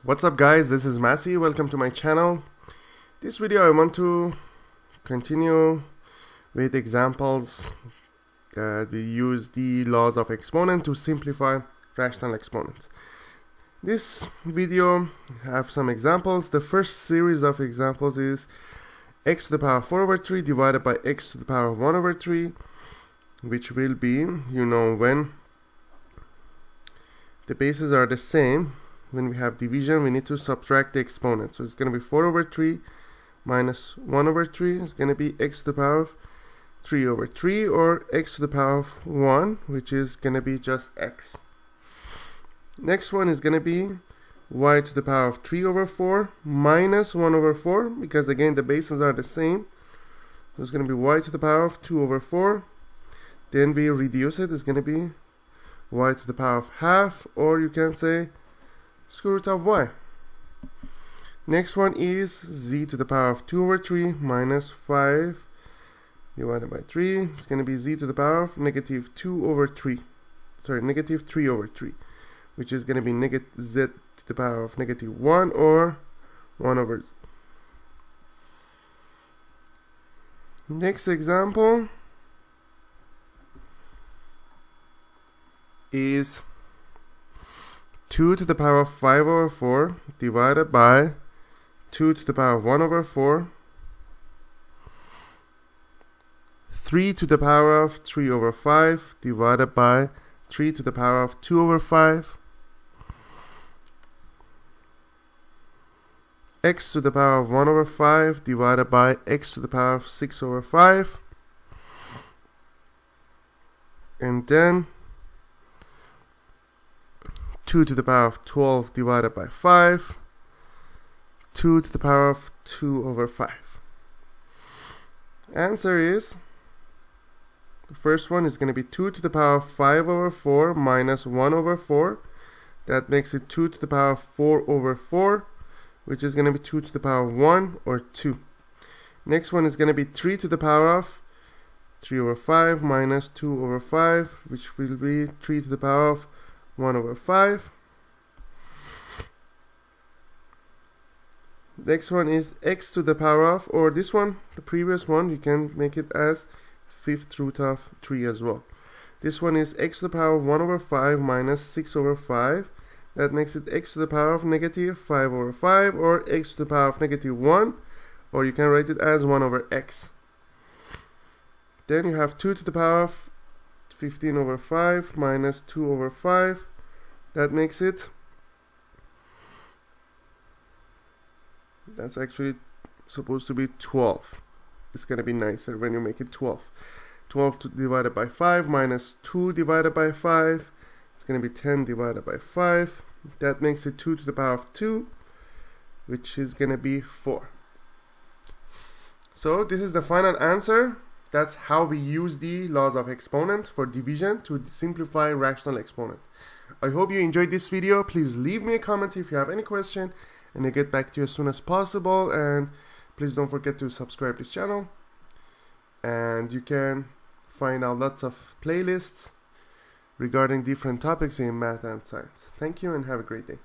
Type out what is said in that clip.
What's up guys, this is Masi, welcome to my channel. This video I want to continue with examples that we use the laws of exponent to simplify rational exponents. This video have some examples. The first series of examples is x to the power 4 over 3 divided by x to the power 1 over 3, which will be, when the bases are the same. When we have division, we need to subtract the exponent. So it's going to be 4 over 3 minus 1 over 3. It's going to be x to the power of 3 over 3, or x to the power of 1, which is going to be just x. Next one is going to be y to the power of 3 over 4 minus 1 over 4, because again the bases are the same. So it's going to be y to the power of 2 over 4. Then we reduce it. It's going to be y to the power of half, or you can say square root of y. Next one is z to the power of 2 over 3 minus 5 divided by 3. It's going to be z to the power of negative 3 over 3, which is going to be z to the power of negative 1, or 1 over z. Next example is 2 to the power of 5 over 4 divided by 2 to the power of 1 over 4, 3 to the power of 3 over 5 divided by 3 to the power of 2 over 5, x to the power of 1 over 5 divided by x to the power of 6 over 5, and then 2 to the power of 12 divided by 5, 2 to the power of 2 over 5. Answer is, the first one is going to be 2 to the power of 5 over 4 minus 1 over 4. That makes it 2 to the power of 4 over 4, which is going to be 2 to the power of 1, or 2. Next one is going to be 3 to the power of 3 over 5 minus 2 over 5, which will be 3 to the power of 1 over 5. Next one is x to the power of, or this one, the previous one, you can make it as 5th root of 3 as well. This one is x to the power of 1 over 5 minus 6 over 5. That makes it x to the power of negative 5 over 5, or x to the power of negative 1, or you can write it as 1 over x. Then you have 2 to the power of 15 over 5 minus 2 over 5. That makes it, that's actually supposed to be 12. It's going to be nicer when you make it 12. 12 divided by 5 minus 2 divided by 5. It's going to be 10 divided by 5. That makes it 2 to the power of 2, which is going to be 4. So this is the final answer. That's how we use the laws of exponent for division to simplify rational exponent. I hope you enjoyed this video. Please leave me a comment if you have any question, and I'll get back to you as soon as possible. And please don't forget to subscribe to this channel. And you can find out lots of playlists regarding different topics in math and science. Thank you and have a great day.